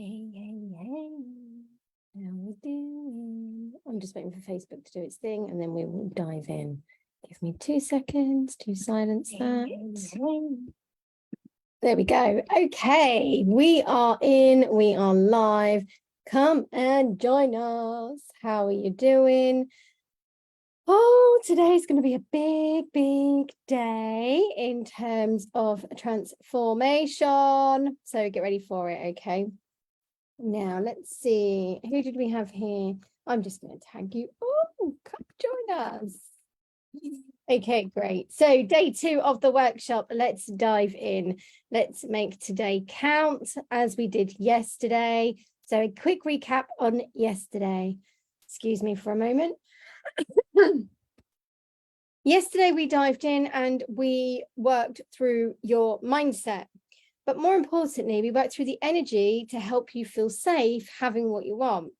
Hey, how we doing? I'm just waiting for Facebook to do its thing and then we will dive in. Give me 2 seconds to silence that. There we go. Okay, we are in, we are live. Come and join us. How are you doing? Oh, today's going to be a big day in terms of transformation. So get ready for it, okay? Now, let's see. Who did we have here? I'm just going to tag you. Oh, come join us. Okay, great. So day 2 of the workshop, let's dive in. Let's make today count as we did yesterday. So a quick recap on yesterday. Excuse me for a moment. Yesterday, we dived in and we worked through your mindset. But more importantly, we work through the energy to help you feel safe having what you want.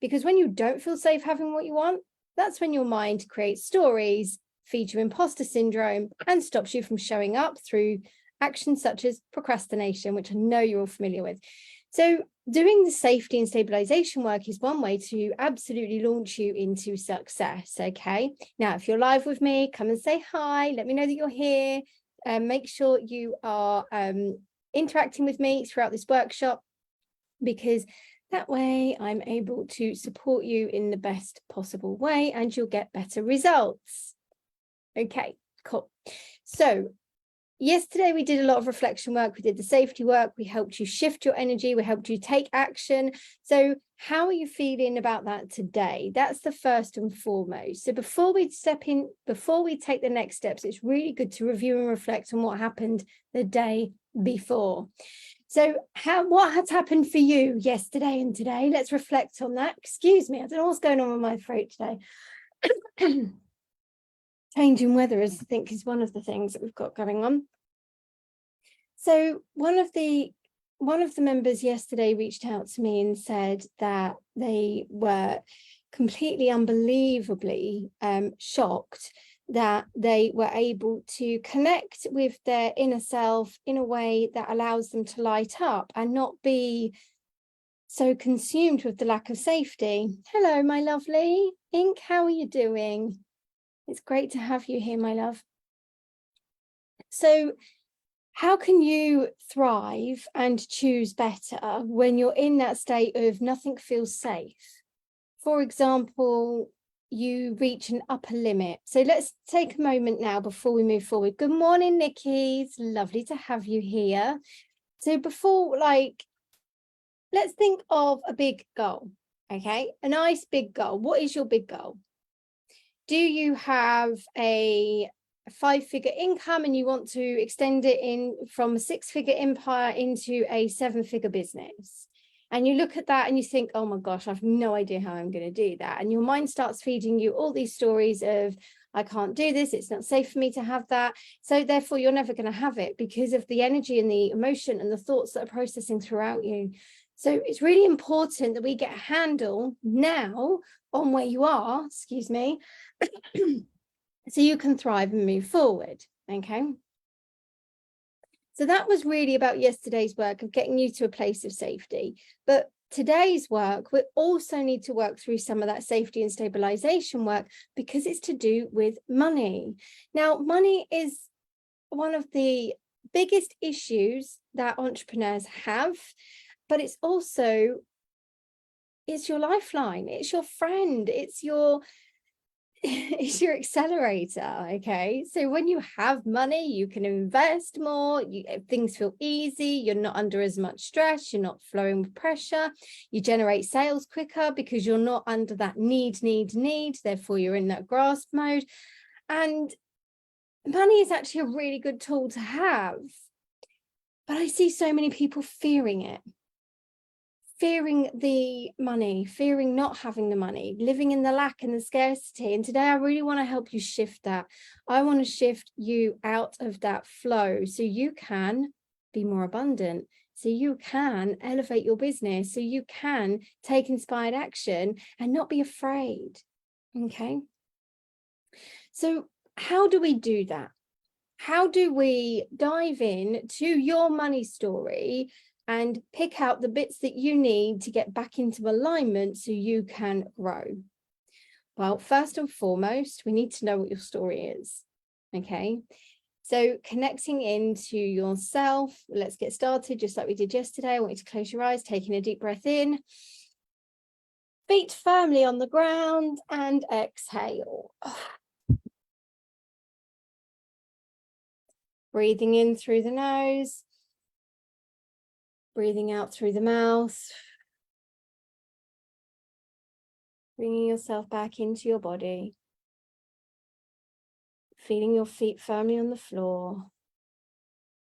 Because when you don't feel safe having what you want, that's when your mind creates stories, feeds you imposter syndrome, and stops you from showing up through actions such as procrastination, which I know you're all familiar with. So doing the safety and stabilization work is one way to absolutely launch you into success, okay? Now, if you're live with me, come and say hi. Let me know that you're here. Make sure you are interacting with me throughout this workshop, because that way I'm able to support you in the best possible way and you'll get better results. Okay, cool. So yesterday we did a lot of reflection work. We did the safety work. We helped you shift your energy. We helped you take action. So how are you feeling about that today? That's the first and foremost. So before we step in, before we take the next steps, it's really good to review and reflect on what happened the day before. So what has happened for you yesterday and today? Let's reflect on that. Excuse me, I don't know what's going on with my throat today. Changing weather I think is one of the things that we've got going on. So one of the members yesterday reached out to me and said that they were completely unbelievably shocked that they were able to connect with their inner self in a way that allows them to light up and not be so consumed with the lack of safety. Hello, my lovely Ink, how are you doing? It's great to have you here, my love. So how can you thrive and choose better when you're in that state of nothing feels safe? For example, you reach an upper limit. So let's take a moment now before we move forward. Good morning, Nikki. It's lovely to have you here. So before, let's think of a big goal, okay? A nice big goal. What is your big goal? Do you have a 5-figure income and you want to extend it in from a 6-figure empire into a 7-figure business? And you look at that and you think, oh my gosh, I've no idea how I'm going to do that. And your mind starts feeding you all these stories of, I can't do this, it's not safe for me to have that. So therefore, you're never going to have it because of the energy and the emotion and the thoughts that are processing throughout you. So it's really important that we get a handle now on where you are, excuse me, so you can thrive and move forward, okay? So that was really about yesterday's work of getting you to a place of safety. But today's work, we also need to work through some of that safety and stabilization work because it's to do with money. Now, money is one of the biggest issues that entrepreneurs have, but it's your lifeline, it's your friend, it's your accelerator, okay? So when you have money, you can invest more, things feel easy, you're not under as much stress, you're not flowing with pressure, you generate sales quicker because you're not under that need, therefore you're in that grasp mode. And money is actually a really good tool to have, but I see so many people fearing it. Fearing the money, fearing not having the money, living in the lack and the scarcity. And today I really want to help you shift that. I want to shift you out of that flow so you can be more abundant, so you can elevate your business, so you can take inspired action and not be afraid. Okay. So how do we do that? How do we dive in to your money story and pick out the bits that you need to get back into alignment so you can grow. Well, first and foremost, we need to know what your story is. Okay. So connecting into yourself, let's get started just like we did yesterday. I want you to close your eyes, taking a deep breath in. Feet firmly on the ground and exhale. Breathing in through the nose, breathing out through the mouth. Bringing yourself back into your body. Feeling your feet firmly on the floor.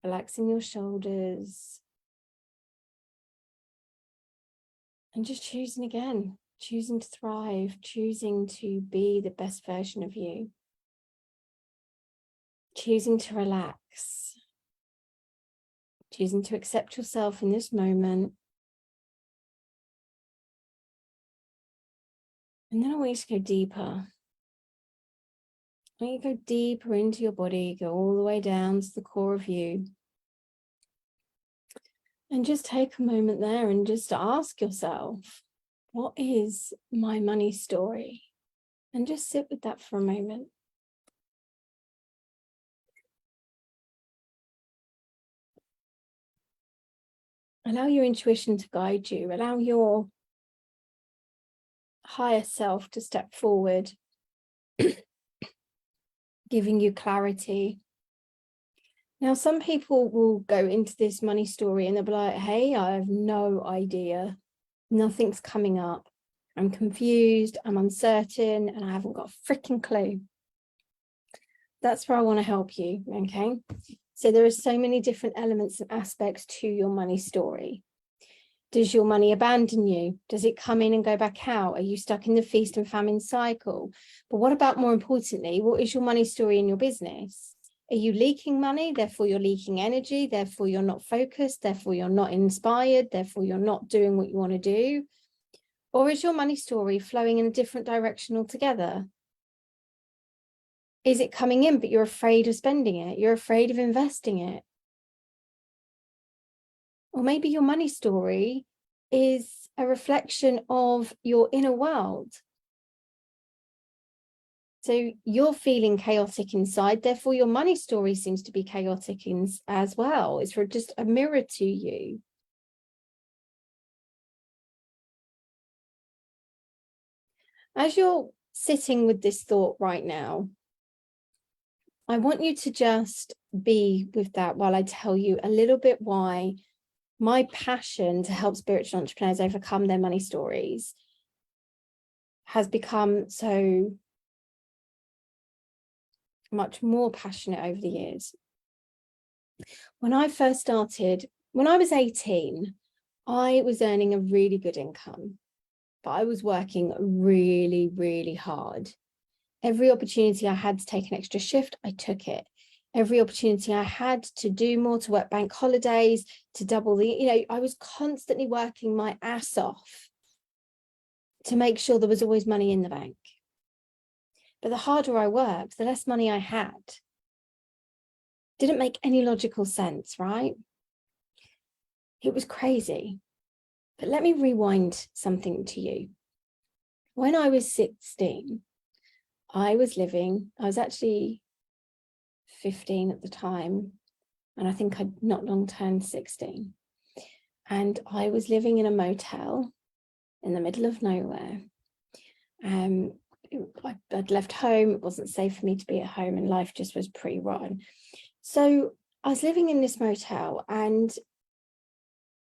Relaxing your shoulders. And just choosing again, choosing to thrive, choosing to be the best version of you. Choosing to relax. Choosing to accept yourself in this moment. And then I want you to go deeper. I want you to go deeper into your body, go all the way down to the core of you. And just take a moment there and just ask yourself, what is my money story? And just sit with that for a moment. Allow your intuition to guide you. Allow your higher self to step forward, giving you clarity. Now, some people will go into this money story and they'll be like, hey, I have no idea. Nothing's coming up. I'm confused, I'm uncertain, and I haven't got a freaking clue. That's where I want to help you, okay? So there are so many different elements and aspects to your money story. Does your money abandon you? Does it come in and go back out? Are you stuck in the feast and famine cycle? But what about, more importantly, what is your money story in your business? Are you leaking money? Therefore, you're leaking energy. Therefore, you're not focused. Therefore, you're not inspired. Therefore, you're not doing what you want to do. Or is your money story flowing in a different direction altogether? Is it coming in, but you're afraid of spending it? You're afraid of investing it? Or maybe your money story is a reflection of your inner world. So you're feeling chaotic inside, therefore your money story seems to be chaotic as well. It's just a mirror to you. As you're sitting with this thought right now, I want you to just be with that while I tell you a little bit why my passion to help spiritual entrepreneurs overcome their money stories has become so much more passionate over the years. When I first started, when I was 18, I was earning a really good income, but I was working really, really hard. Every opportunity I had to take an extra shift, I took it. Every opportunity I had to do more, to work bank holidays, to double the, I was constantly working my ass off to make sure there was always money in the bank. But the harder I worked, the less money I had. Didn't make any logical sense, right? It was crazy. But let me rewind something to you. When I was 16, I was actually 15 at the time, and I think I'd not long turned 16. And I was living in a motel in the middle of nowhere. I'd left home, it wasn't safe for me to be at home, and life just was pretty rotten. So I was living in this motel, and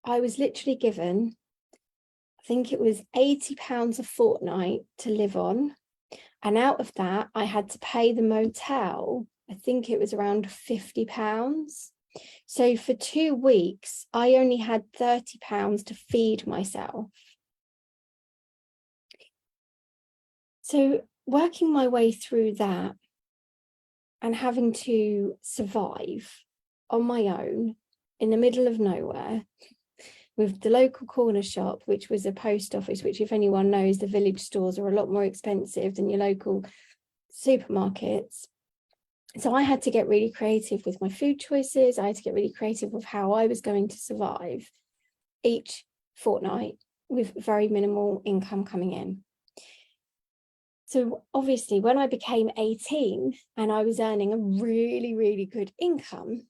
I was literally given, I think it was £80 a fortnight to live on. And out of that, I had to pay the motel, I think it was around £50. So for 2 weeks, I only had £30 to feed myself. So working my way through that and having to survive on my own in the middle of nowhere with the local corner shop, which was a post office, which, if anyone knows, the village stores are a lot more expensive than your local supermarkets. So I had to get really creative with my food choices. I had to get really creative with how I was going to survive. each fortnight with very minimal income coming in. So obviously when I became 18 and I was earning a really, really good income,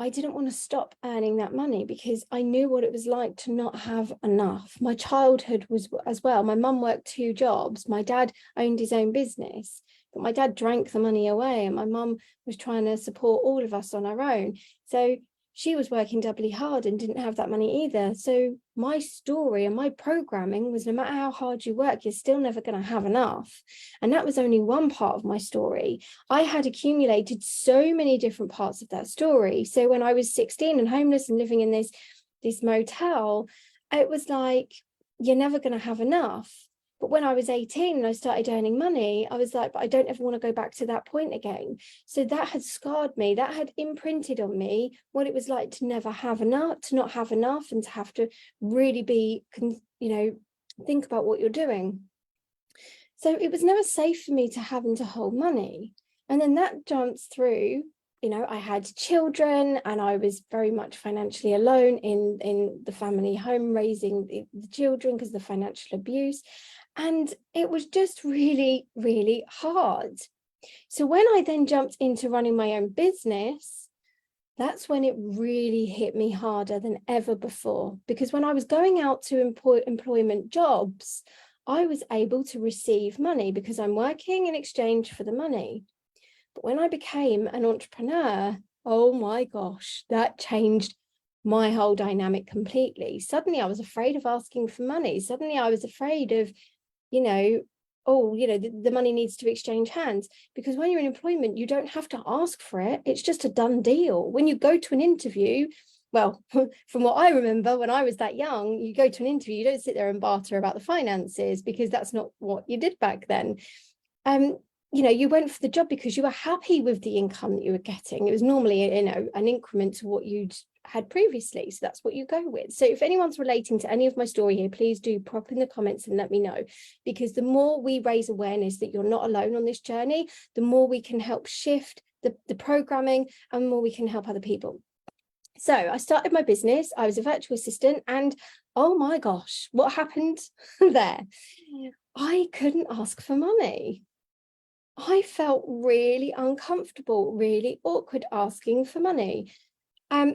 I didn't want to stop earning that money because I knew what it was like to not have enough. My childhood was as well. My mum worked 2 jobs. My dad owned his own business, but my dad drank the money away and my mum was trying to support all of us on her own. So she was working doubly hard and didn't have that money either. So my story and my programming was, no matter how hard you work, you're still never going to have enough. And that was only one part of my story. I had accumulated so many different parts of that story. So when I was 16 and homeless and living in this motel, it was like, you're never going to have enough. But when I was 18 and I started earning money, I was like, but I don't ever want to go back to that point again. So that had scarred me. That had imprinted on me what it was like to never have enough, to not have enough, and to have to really be, think about what you're doing. So it was never safe for me to have and to hold money. And then that jumps through, I had children and I was very much financially alone in the family home, raising the children because of the financial abuse. And it was just really, really hard. So when I then jumped into running my own business, that's when it really hit me harder than ever before. Because when I was going out to employment jobs, I was able to receive money because I'm working in exchange for the money. But when I became an entrepreneur, oh my gosh, that changed my whole dynamic completely. Suddenly I was afraid of asking for money. Suddenly I was afraid of, the money needs to exchange hands, because when you're in employment, you don't have to ask for it. It's just a done deal. When you go to an interview, well, from what I remember, when I was that young, you go to an interview, you don't sit there and barter about the finances, because that's not what you did back then. You went for the job because you were happy with the income that you were getting. It was normally, an increment to what you'd had previously. So that's what you go with. So if anyone's relating to any of my story here, please do pop in the comments and let me know, because the more we raise awareness that you're not alone on this journey, the more we can help shift the programming and the more we can help other people. So I started my business. I was a virtual assistant, and oh my gosh, what happened there? I couldn't ask for money. I felt really uncomfortable, really awkward asking for money.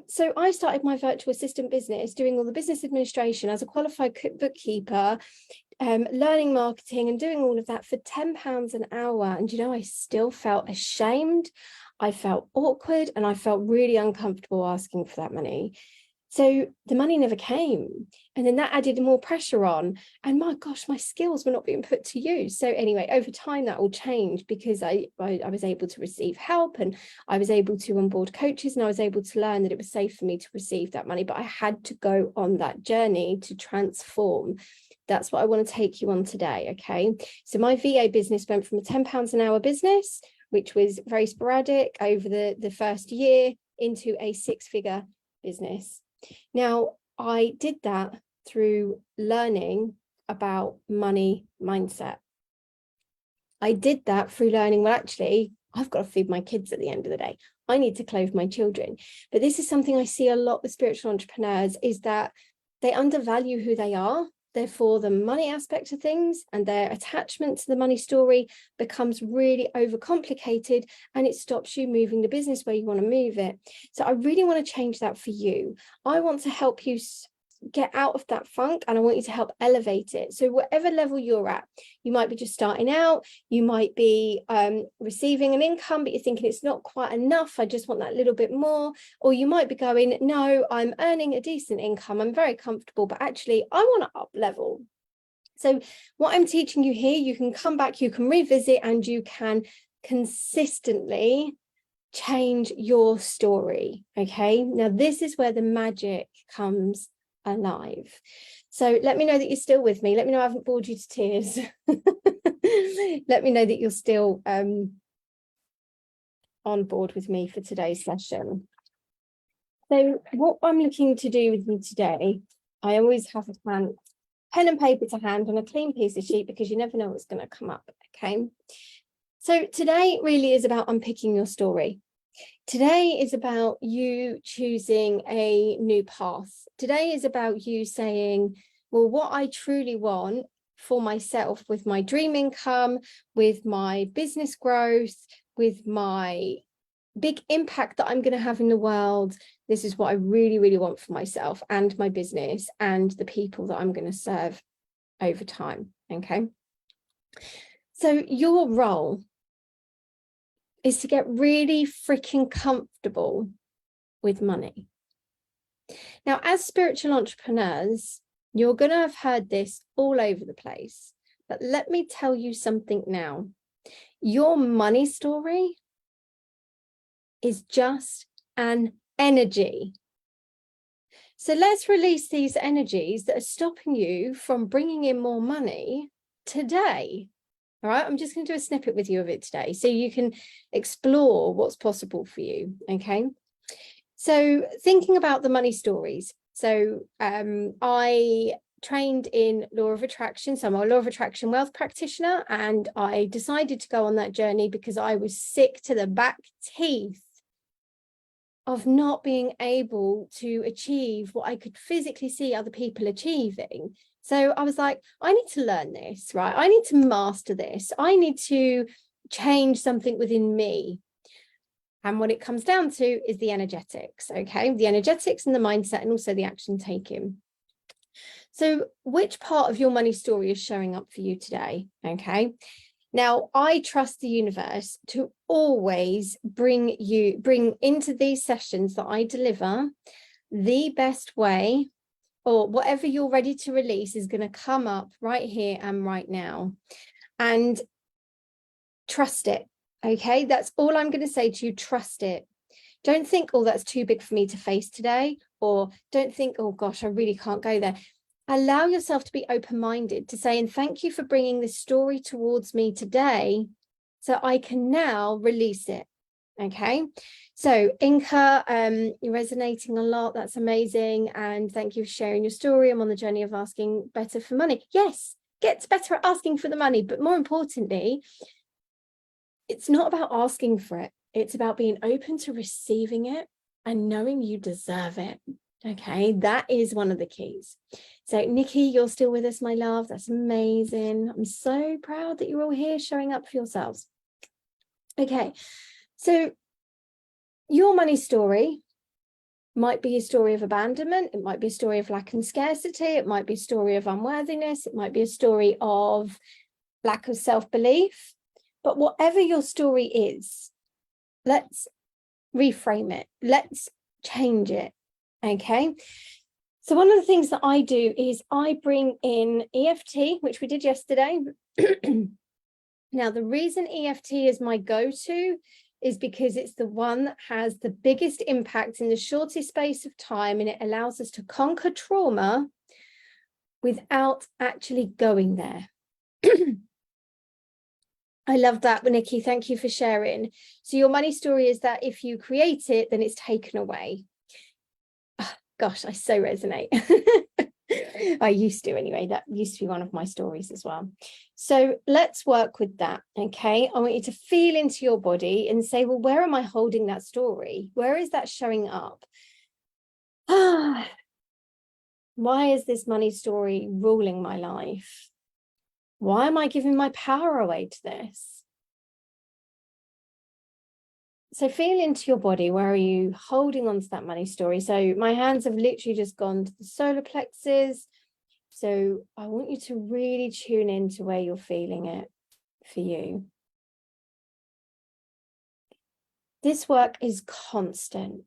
So I started my virtual assistant business, doing all the business administration as a qualified bookkeeper, learning marketing and doing all of that for £10 an hour. And, I still felt ashamed. I felt awkward and I felt really uncomfortable asking for that money. So the money never came. And then that added more pressure on. And my gosh, my skills were not being put to use. So anyway, over time, that all changed because I was able to receive help, and I was able to onboard coaches, and I was able to learn that it was safe for me to receive that money. But I had to go on that journey to transform. That's what I want to take you on today. Okay. So my VA business went from a £10 an hour business, which was very sporadic over the first year, into a 6-figure business. Now, I did that through learning about money mindset. I did that through learning, well, actually, I've got to feed my kids at the end of the day. I need to clothe my children. But this is something I see a lot with spiritual entrepreneurs, is that they undervalue who they are. Therefore, the money aspect of things and their attachment to the money story becomes really overcomplicated, and it stops you moving the business where you want to move it. So I really want to change that for you. I want to help you get out of that funk, and I want you to help elevate it. So whatever level you're at, you might be just starting out, you might be receiving an income, but you're thinking it's not quite enough, I just want that little bit more. Or you might be going, no, I'm earning a decent income, I'm very comfortable, but actually I want to up level. So what I'm teaching you here, you can come back, you can revisit, and you can consistently change your story. Okay, now this is where the magic comes alive. So let me know that you're still with me. Let me know I haven't bored you to tears. Let me know that you're still on board with me for today's session. So what I'm looking to do with you today, I always have a pen and paper to hand on a clean piece of sheet, because you never know what's going to come up. Okay, so today really is about unpicking your story. Today is about you choosing a new path. Today is about you saying, well, what I truly want for myself with my dream income, with my business growth, with my big impact that I'm going to have in the world. This is what I really, really want for myself and my business and the people that I'm going to serve over time. Okay. So your role is to get really freaking comfortable with money. Now, as spiritual entrepreneurs, you're going to have heard this all over the place, but let me tell you something now. Your money story is just an energy. So let's release these energies that are stopping you from bringing in more money today. All right, I'm just going to do a snippet with you of it today so you can explore what's possible for you. Okay. So thinking about the money stories. So I trained in law of attraction. So I'm a law of attraction wealth practitioner, and I decided to go on that journey because I was sick to the back teeth of not being able to achieve what I could physically see other people achieving. So I was like, I need to learn this, right? I need to master this. I need to change something within me. And what it comes down to is the energetics, okay? The energetics and the mindset, and also the action taken. So which part of your money story is showing up for you today, okay? Now, I trust the universe to always bring into these sessions that I deliver the best way, or whatever you're ready to release is going to come up right here and right now. And trust it. Okay, that's all I'm going to say to you. Trust it. Don't think, oh, that's too big for me to face today, or don't think, oh gosh, I really can't go there. Allow yourself to be open-minded to say, and thank you for bringing this story towards me today so I can now release it. Okay, so Inka, you're resonating a lot. That's amazing. And thank you for sharing your story. I'm on the journey of asking better for money. Yes, get better at asking for the money, but more importantly, it's not about asking for it. It's about being open to receiving it and knowing you deserve it. Okay, that is one of the keys. So Nikki, you're still with us, my love. That's amazing. I'm so proud that you're all here showing up for yourselves. Okay, so your money story might be a story of abandonment. It might be a story of lack and scarcity. It might be a story of unworthiness. It might be a story of lack of self-belief. But whatever your story is, let's reframe it. Let's change it. Okay. So one of the things that I do is I bring in EFT, which we did yesterday. Now, the reason EFT is my go-to is because it's the one that has the biggest impact in the shortest space of time, and it allows us to conquer trauma without actually going there. I love that, Nikki. Thank you for sharing. So your money story is that if you create it, then it's taken away. Oh, gosh, I so resonate. I used to anyway. That used to be one of my stories as well. So let's work with that, okay? I want you to feel into your body and say, well, where am I holding that story? Where is that showing up? Why is this money story ruling my life? Why am I giving my power away to this? So feel into your body. Where are you holding on to that money story? So my hands have literally just gone to the solar plexus. So I want you to really tune into where you're feeling it for you. This work is constant.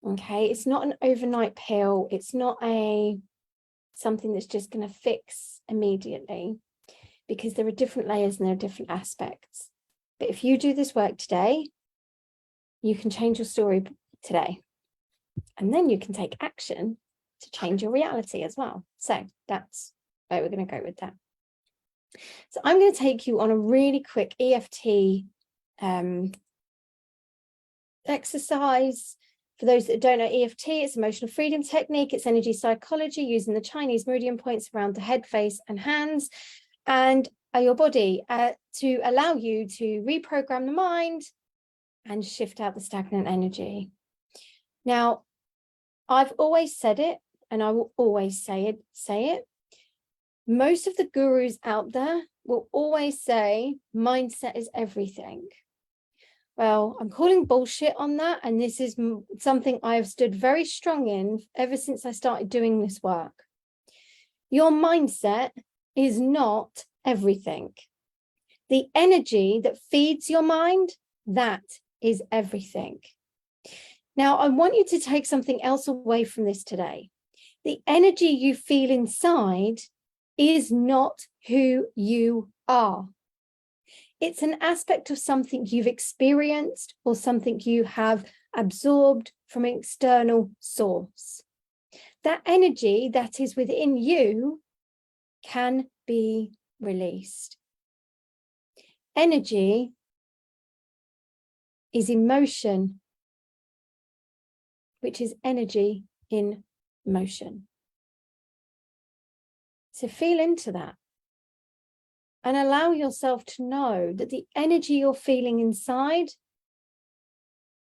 Okay, it's not an overnight pill. It's not something that's just going to fix immediately, because there are different layers and there are different aspects. But if you do this work today, you can change your story today, and then you can take action to change your reality as well. So that's where we're going to go with that. So I'm going to take you on a really quick EFT exercise. For those that don't know EFT, it's emotional freedom technique. It's energy psychology using the Chinese meridian points around the head, face, and hands, and your body to allow you to reprogram the mind, and shift out the stagnant energy. Now, I've always said it, and I will always say it. Most of the gurus out there will always say mindset is everything. Well, I'm calling bullshit on that. And this is something I have stood very strong in ever since I started doing this work. Your mindset is not everything. The energy that feeds your mind, that is everything. Now, I want you to take something else away from this today. The energy you feel inside is not who you are. It's an aspect of something you've experienced or something you have absorbed from an external source. That energy that is within you can be released. Energy is emotion, which is energy in motion. So feel into that and allow yourself to know that the energy you're feeling inside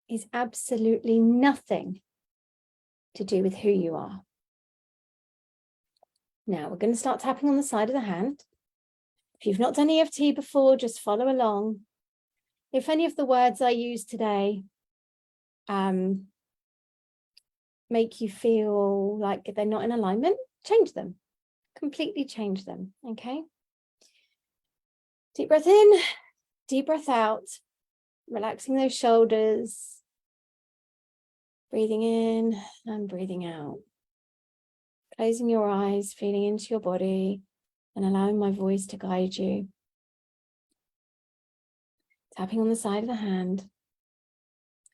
is absolutely nothing to do with who you are. Now we're going to start tapping on the side of the hand. If you've not done EFT before, just follow along. If any of the words I use today make you feel like they're not in alignment, change them. Completely change them, okay? Deep breath in, deep breath out, relaxing those shoulders, breathing in and breathing out. Closing your eyes, feeling into your body and allowing my voice to guide you. Tapping on the side of the hand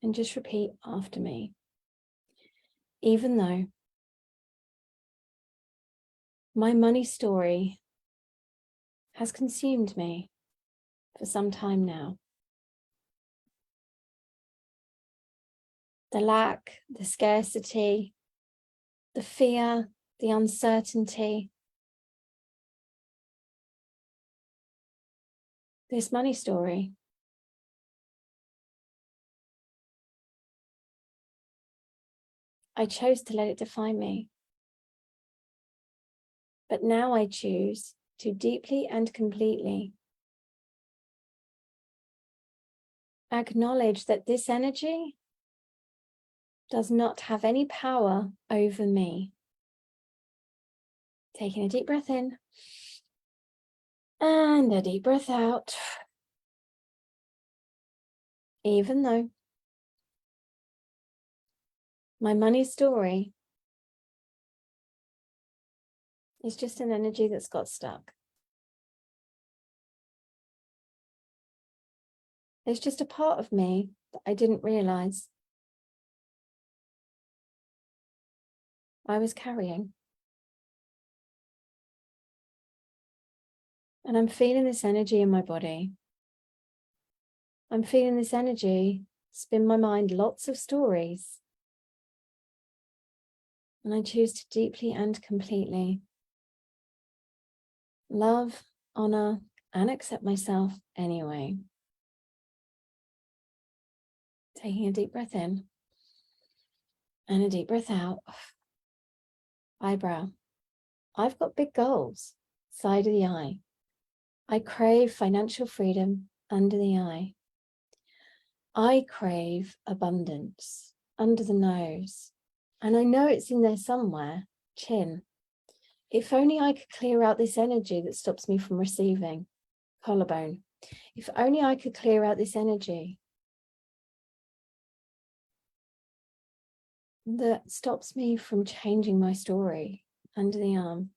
and just repeat after me. Even though my money story has consumed me for some time now. The lack, the scarcity, the fear, the uncertainty. This money story I chose to let it define me. But now I choose to deeply and completely acknowledge that this energy does not have any power over me. Taking a deep breath in and a deep breath out. Even though my money story is just an energy that's got stuck. There's just a part of me that I didn't realize I was carrying. And I'm feeling this energy in my body. I'm feeling this energy spin my mind lots of stories. And I choose to deeply and completely love, honor, and accept myself anyway. Taking a deep breath in and a deep breath out. Eyebrow. I've got big goals. Side of the eye. I crave financial freedom under the eye. I crave abundance under the nose. And I know it's in there somewhere. Chin. If only I could clear out this energy that stops me from receiving. Collarbone. If only I could clear out this energy that stops me from changing my story. Under the arm.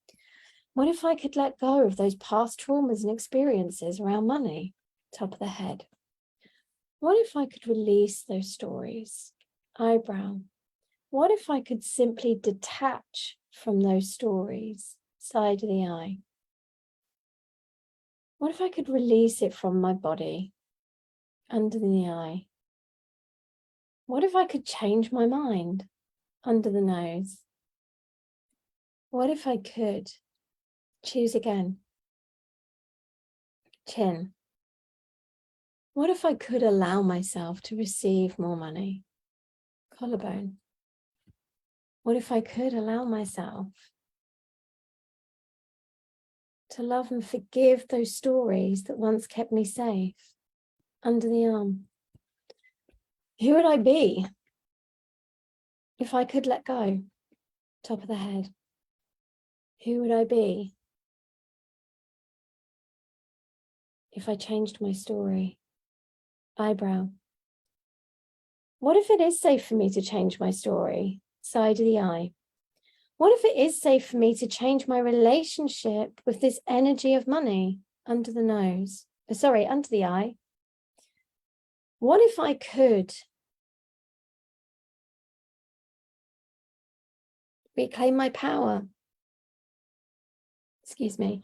What if I could let go of those past traumas and experiences around money? Top of the head. What if I could release those stories? Eyebrow. What if I could simply detach from those stories? Side of the eye. What if I could release it from my body? Under the eye. What if I could change my mind? Under the nose. What if I could choose again? Chin. What if I could allow myself to receive more money? Collarbone. What if I could allow myself to love and forgive those stories that once kept me safe? Under the arm. Who would I be if I could let go? Top of the head. Who would I be if I changed my story? Eyebrow. What if it is safe for me to change my story? Side of the eye. What if it is safe for me to change my relationship with this energy of money? Under the nose. Under the eye. What if I could reclaim my power? Excuse me.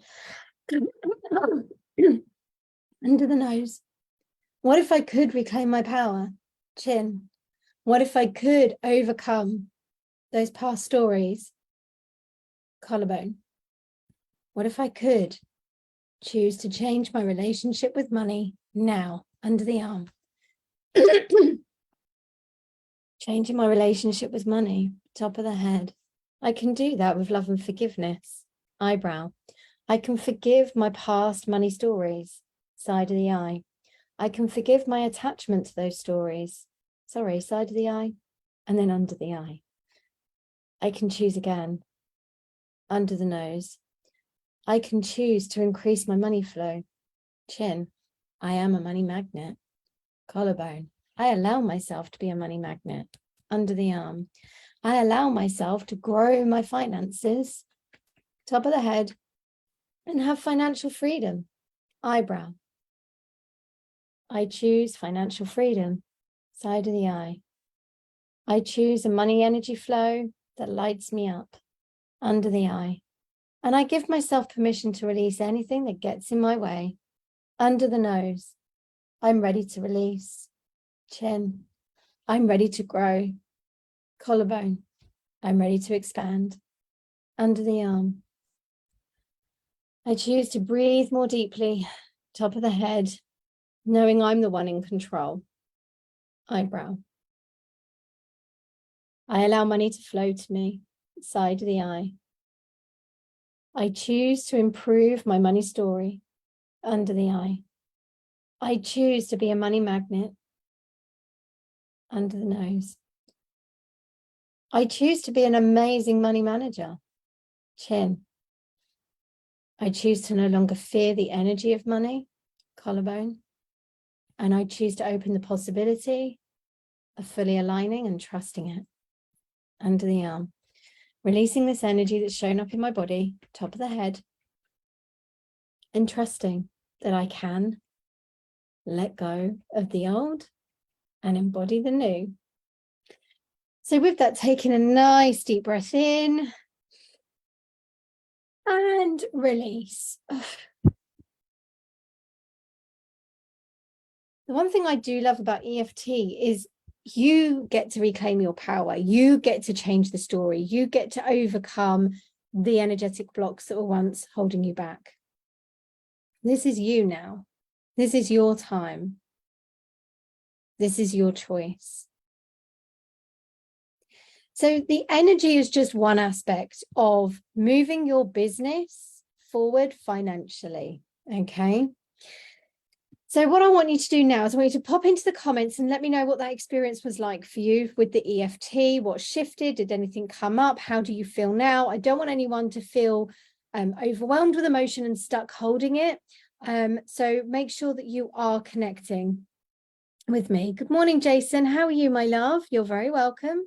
Under the nose. What if I could reclaim my power? Chin. What if I could overcome those past stories? Collarbone. What if I could choose to change my relationship with money now? Under the arm. Changing my relationship with money. Top of the head. I can do that with love and forgiveness. Eyebrow. I can forgive my past money stories. Side of the eye. I can forgive my attachment to those stories. Side of the eye. And then under the eye. I can choose again. Under the nose. I can choose to increase my money flow. Chin. I am a money magnet. Collarbone. I allow myself to be a money magnet. Under the arm. I allow myself to grow my finances. Top of the head. And have financial freedom. Eyebrow. I choose financial freedom. Side of the eye. I choose a money energy flow that lights me up. Under the eye. And I give myself permission to release anything that gets in my way. Under the nose. I'm ready to release. Chin. I'm ready to grow. Collarbone. I'm ready to expand. Under the arm. I choose to breathe more deeply. Top of the head. Knowing I'm the one in control. Eyebrow. I allow money to flow to me. Side of the eye. I choose to improve my money story. Under the eye. I choose to be a money magnet. Under the nose. I choose to be an amazing money manager. Chin. I choose to no longer fear the energy of money. Collarbone. And I choose to open the possibility of fully aligning and trusting it. Under the arm. Releasing this energy that's shown up in my body, top of the head, and trusting that I can let go of the old and embody the new. So with that, taking a nice deep breath in and release. The one thing I do love about EFT is you get to reclaim your power. You get to change the story. You get to overcome the energetic blocks that were once holding you back. This is you now. This is your time. This is your choice. So the energy is just one aspect of moving your business forward financially, okay? So what I want you to do now is I want you to pop into the comments and let me know what that experience was like for you with the EFT. What shifted? Did anything come up? How do you feel now? I don't want anyone to feel overwhelmed with emotion and stuck holding it. So make sure that you are connecting with me. Good morning, Jason. How are you, my love? You're very welcome.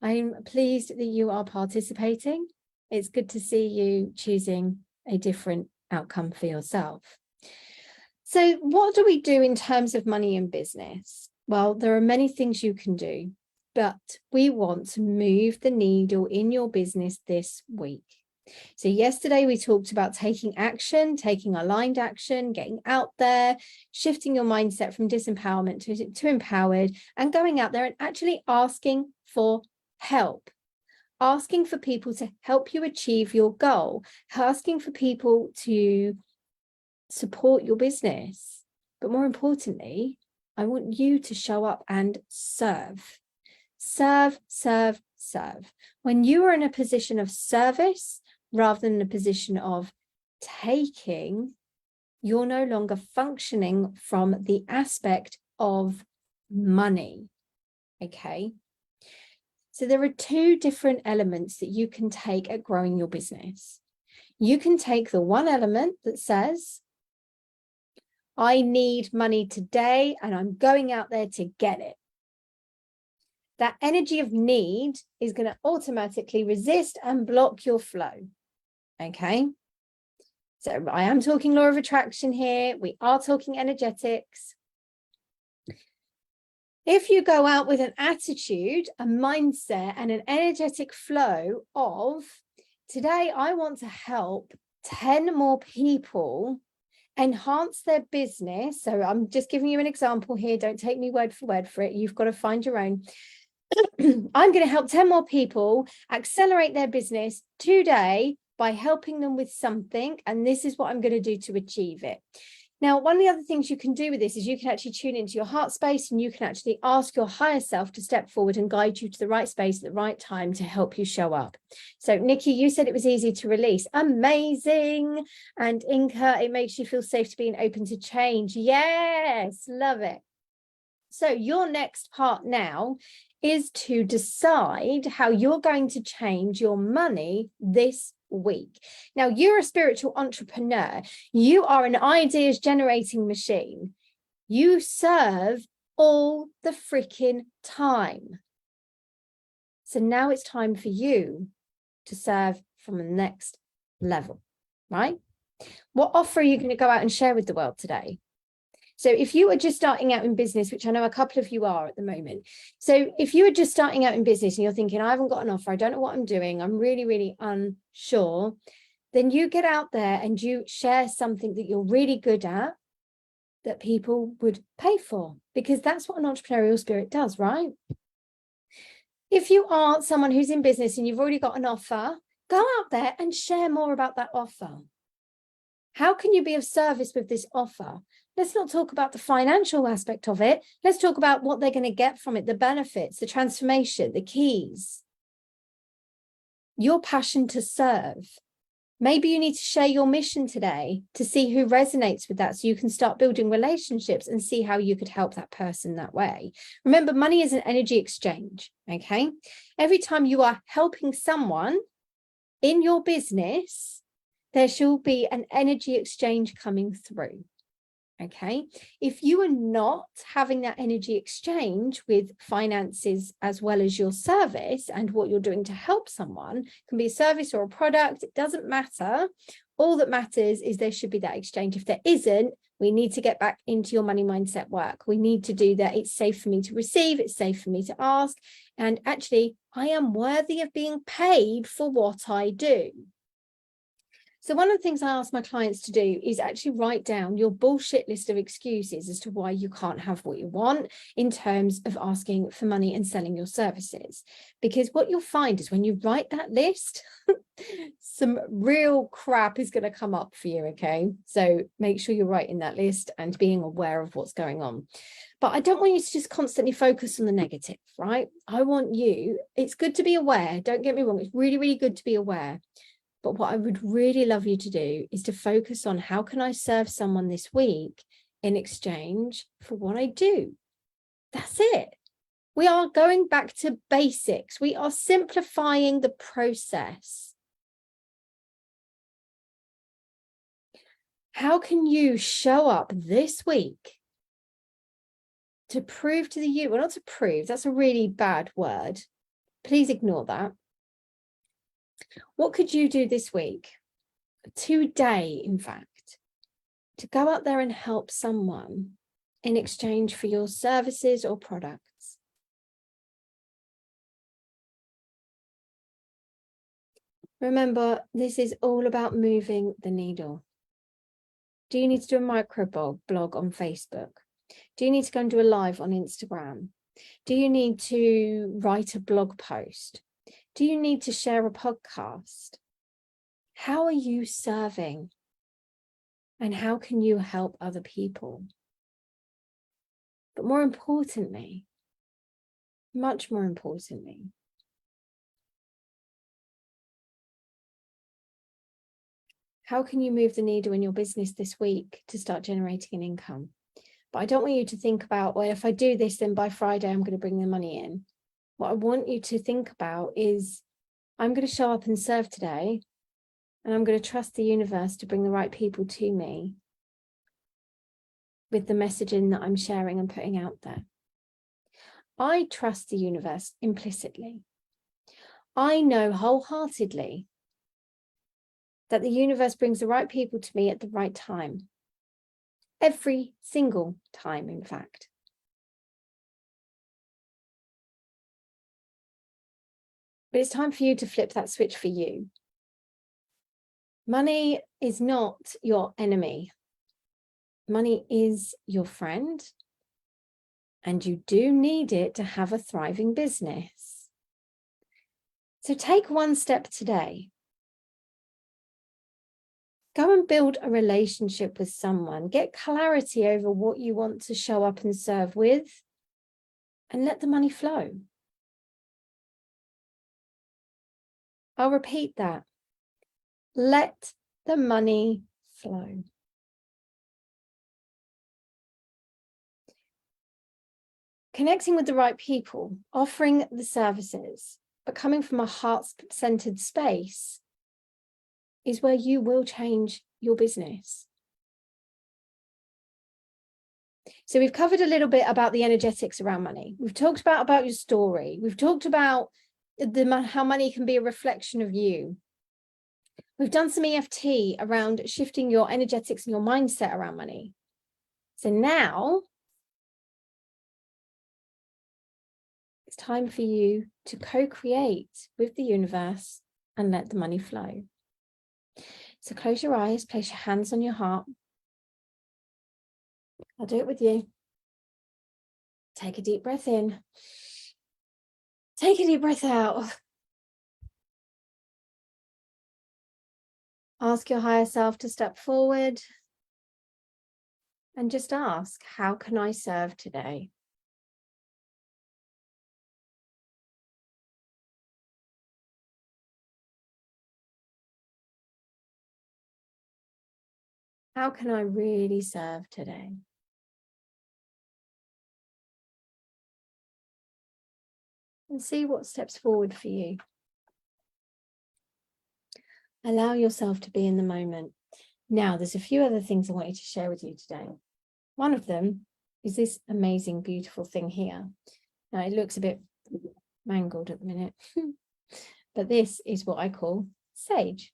I'm pleased that you are participating. It's good to see you choosing a different outcome for yourself. So what do we do in terms of money and business? Well, there are many things you can do, but we want to move the needle in your business this week. So yesterday we talked about taking action, taking aligned action, getting out there, shifting your mindset from disempowerment to empowered, and going out there and actually asking for help. Asking for people to help you achieve your goal, asking for people to support your business, But more importantly, I want you to show up and serve. Serve, serve, serve. When you are in a position of service rather than a position of taking, you're no longer functioning from the aspect of money. Okay. So there are two different elements that you can take at growing your business. You can take the one element that says, I need money today and I'm going out there to get it. That energy of need is going to automatically resist and block your flow. Okay. So I am talking law of attraction here. We are talking energetics. If you go out with an attitude, a mindset, and an energetic flow of, today I want to help 10 more people enhance their business. So I'm just giving you an example here. Don't take me word for word for it. You've got to find your own. I'm going to help 10 more people accelerate their business today by helping them with something. And this is what I'm going to do to achieve it. Now, one of the other things you can do with this is you can actually tune into your heart space, and you can actually ask your higher self to step forward and guide you to the right space at the right time to help you show up. So Nikki, you said it was easy to release. Amazing. And Inka, it makes you feel safe to be and open to change. Yes, love it. So your next part now is to decide how you're going to change your money this week. Now, you're a spiritual entrepreneur. You are an ideas generating machine. You serve all the freaking time. So now it's time for you to serve from the next level, right? What offer are you going to go out and share with the world today? So if you are just starting out in business, which I know a couple of you are at the moment. So if you are just starting out in business and you're thinking, I haven't got an offer, I don't know what I'm doing, I'm really, really unsure, then you get out there and you share something that you're really good at that people would pay for, because that's what an entrepreneurial spirit does, right? If you are someone who's in business and you've already got an offer, go out there and share more about that offer. How can you be of service with this offer? Let's not talk about the financial aspect of it. Let's talk about what they're going to get from it, the benefits, the transformation, the keys. Your passion to serve. Maybe you need to share your mission today to see who resonates with that, so you can start building relationships and see how you could help that person that way. Remember, money is an energy exchange, okay? Every time you are helping someone in your business, there shall be an energy exchange coming through. Okay, if you are not having that energy exchange with finances as well as your service and what you're doing to help someone, it can be a service or a product, it doesn't matter. All that matters is there should be that exchange. If there isn't, we need to get back into your money mindset work. We need to do that. It's safe for me to receive. It's safe for me to ask. And actually, I am worthy of being paid for what I do. So one of the things I ask my clients to do is actually write down your bullshit list of excuses as to why you can't have what you want in terms of asking for money and selling your services. Because what you'll find is when you write that list, some real crap is going to come up for you, okay? So make sure you're writing that list and being aware of what's going on. But I don't want you to just constantly focus on the negative, right? I want you, it's good to be aware, don't get me wrong, it's really, really good to be aware. But what I would really love you to do is to focus on, how can I serve someone this week in exchange for what I do? That's it. We are going back to basics. We are simplifying the process. How can you show up this week to prove to the you, well, not to prove, that's a really bad word. Please ignore that. What could you do this week, today, in fact, to go out there and help someone in exchange for your services or products? Remember, this is all about moving the needle. Do you need to do a micro blog on Facebook? Do you need to go and do a live on Instagram? Do you need to write a blog post? Do you need to share a podcast? How are you serving? And how can you help other people? But more importantly, much more importantly, how can you move the needle in your business this week to start generating an income? But I don't want you to think about, well, if I do this, then by Friday, I'm going to bring the money in. What I want you to think about is, I'm going to show up and serve today, and I'm going to trust the universe to bring the right people to me with the messaging that I'm sharing and putting out there. I trust the universe implicitly. I know wholeheartedly that the universe brings the right people to me at the right time. Every single time, in fact. But it's time for you to flip that switch for you. Money is not your enemy. Money is your friend, and you do need it to have a thriving business. So take one step today. Go and build a relationship with someone. Get clarity over what you want to show up and serve with, and let the money flow. I'll repeat that. Let the money flow. Connecting with the right people, offering the services, but coming from a heart-centered space is where you will change your business. So we've covered a little bit about the energetics around money. We've talked about your story. We've talked about how money can be a reflection of you. We've done some EFT around shifting your energetics and your mindset around money. So now it's time for you to co-create with the universe and let the money flow. So close your eyes, place your hands on your heart. I'll do it with you. Take a deep breath in. Take a deep breath out. Ask your higher self to step forward and just ask, how can I serve today? How can I really serve today? And see what steps forward for you. Allow yourself to be in the moment. Now, there's a few other things I want you to share with you today. One of them is this amazing, beautiful thing here. Now, it looks a bit mangled at the minute, but this is what I call sage.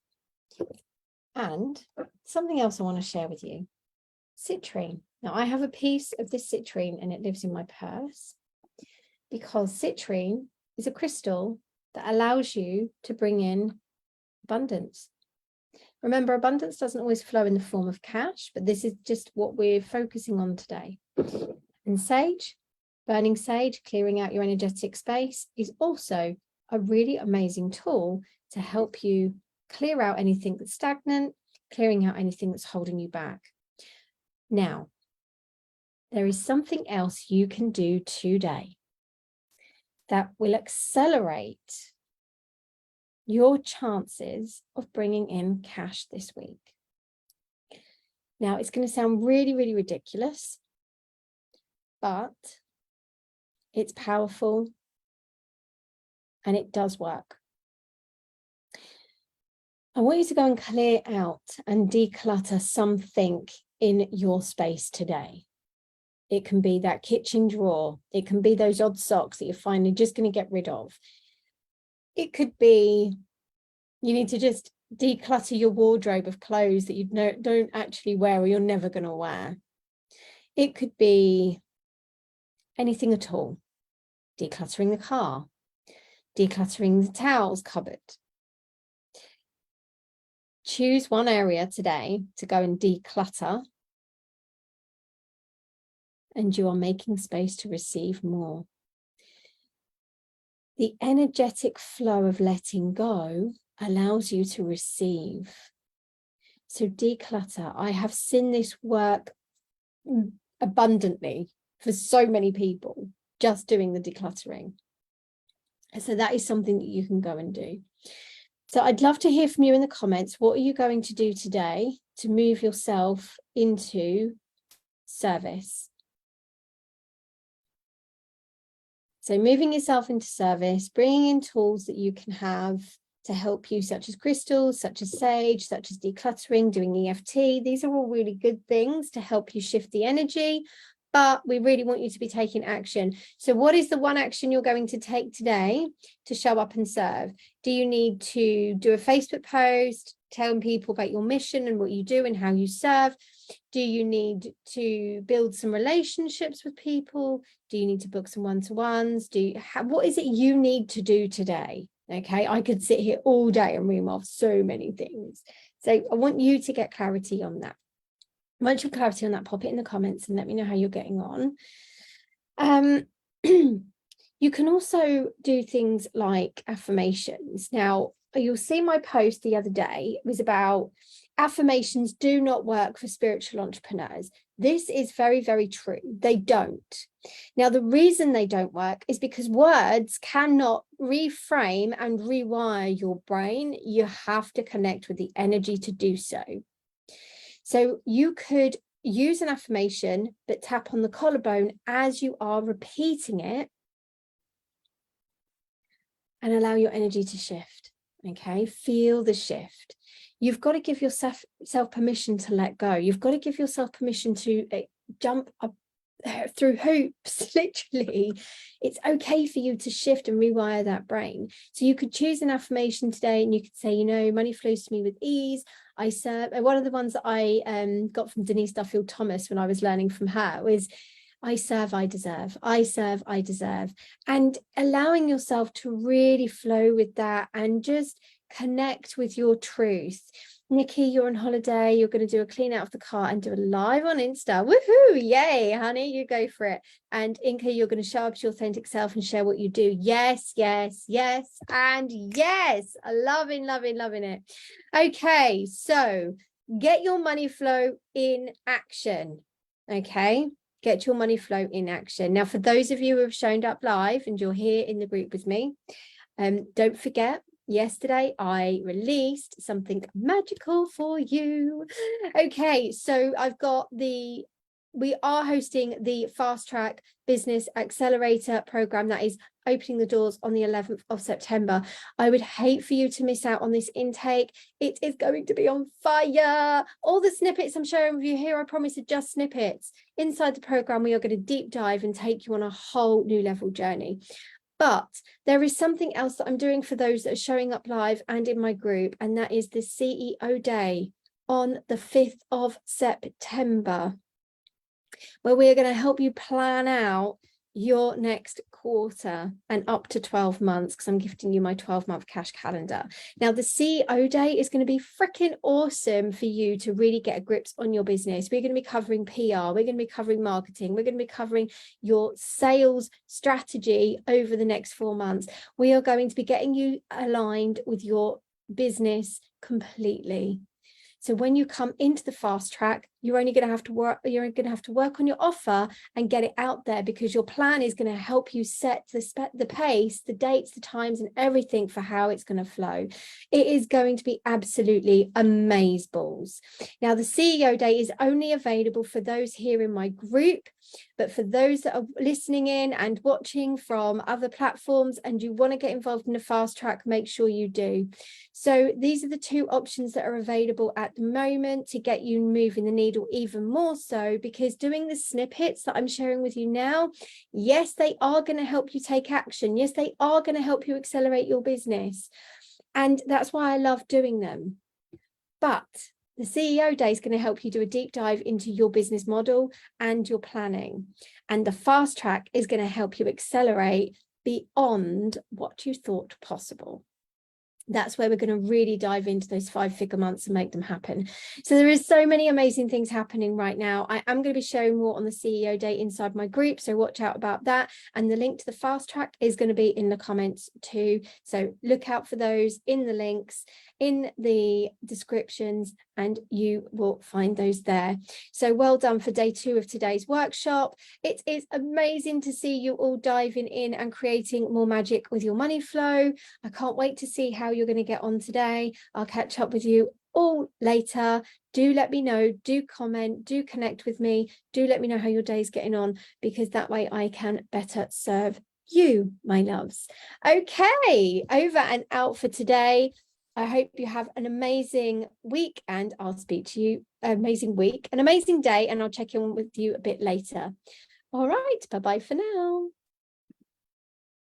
And something else I want to share with you, citrine. Now, I have a piece of this citrine and it lives in my purse because citrine is a crystal that allows you to bring in abundance. Remember, abundance doesn't always flow in the form of cash, but this is just what we're focusing on today. And sage, burning sage, clearing out your energetic space, is also a really amazing tool to help you clear out anything that's stagnant, clearing out anything that's holding you back. Now, there is something else you can do today that will accelerate your chances of bringing in cash this week. Now, it's going to sound really, really ridiculous, but it's powerful and it does work. I want you to go and clear out and declutter something in your space today. It can be that kitchen drawer. It can be those odd socks that you're finally just going to get rid of. It could be you need to just declutter your wardrobe of clothes that you don't actually wear or you're never going to wear. It could be anything at all. Decluttering the car, decluttering the towels cupboard. Choose one area today to go and declutter, and you are making space to receive more. The energetic flow of letting go allows you to receive. So declutter. I have seen this work abundantly for so many people, just doing the decluttering. So that is something that you can go and do. So I'd love to hear from you in the comments. What are you going to do today to move yourself into service? So moving yourself into service, bringing in tools that you can have to help you, such as crystals, such as sage, such as decluttering, doing EFT. These are all really good things to help you shift the energy, but we really want you to be taking action. So what is the one action you're going to take today to show up and serve? Do you need to do a Facebook post, telling people about your mission and what you do and how you serve? Do you need to build some relationships with people? Do you need to book some one-to-ones? What is it you need to do today? Okay, I could sit here all day and ream off so many things. So I want you to get clarity on that. Once you have clarity on that, pop it in the comments and let me know how you're getting on. You can also do things like affirmations. Now, you'll see my post the other day. It was about affirmations do not work for spiritual entrepreneurs. This is very, very true. They don't. Now, the reason they don't work is because words cannot reframe and rewire your brain. You have to connect with the energy to do so. So you could use an affirmation, but tap on the collarbone as you are repeating it and allow your energy to shift. Okay, feel the shift. You've got to give yourself permission to let go. You've got to give yourself permission to jump up through hoops, literally. It's okay for you to shift and rewire that brain. So you could choose an affirmation today and you could say, you know, money flows to me with ease. I serve. One of the ones that I got from Denise Duffield Thomas when I was learning from her was, I serve, I deserve. I serve, I deserve. And allowing yourself to really flow with that and just connect with your truth. Nikki, you're on holiday. You're going to do a clean out of the car and do a live on Insta. Woohoo! Yay, honey, you go for it. And Inka, you're going to show up as your authentic self and share what you do. Yes, yes, yes, and yes. Loving, loving, loving it. Okay, so get your money flow in action. Okay, get your money flow in action. Now, for those of you who have shown up live and you're here in the group with me, don't forget, yesterday I released something magical for you. Okay, so we are hosting the Fast Track Business Accelerator program that is opening the doors on the 11th of September. I would hate for you to miss out on this intake. It is going to be on fire. All the snippets I'm sharing with you here, I promise, are just snippets. Inside the program, we are going to deep dive and take you on a whole new level journey. But there is something else that I'm doing for those that are showing up live and in my group, and that is the CEO Day on the 5th of September, where we're going to help you plan out your next quarter and up to 12 months, because I'm gifting you my 12-month cash calendar. Now, the CEO Day is going to be freaking awesome for you to really get a grip on your business. We're going to be covering PR, we're going to be covering marketing, we're going to be covering your sales strategy over the next 4 months. We are going to be getting you aligned with your business completely. So when you come into the fast track, you're only going to have to work. You're going to have to work on your offer and get it out there, because your plan is going to help you set the pace, the dates, the times, and everything for how it's going to flow. It is going to be absolutely amazeballs. Now, the CEO Day is only available for those here in my group, but for those that are listening in and watching from other platforms and you want to get involved in the fast track, make sure you do. So these are the two options that are available at the moment to get you moving the needle even more so, because doing the snippets that I'm sharing with you now, yes, they are going to help you take action. Yes, they are going to help you accelerate your business. And that's why I love doing them. But the CEO Day is going to help you do a deep dive into your business model and your planning. And the fast track is going to help you accelerate beyond what you thought possible. that's where we're going to really dive into those 5-figure months and make them happen. So there is so many amazing things happening right now. I am going to be showing more on the CEO Day inside my group, so watch out about that. And the link to the fast track is going to be in the comments too. So look out for those in the links, in the descriptions, and you will find those there. So well done for day 2 of today's workshop. It is amazing to see you all diving in and creating more magic with your money flow. I can't wait to see how you're going to get on today. I'll catch up with you all later. Do let me know, do comment, do connect with me, do let me know how your day's getting on, because that way I can better serve you, my loves. Okay, over and out for today. I hope you have an amazing week, and I'll speak to you, an amazing day, and I'll check in with you a bit later. All right, bye-bye for now.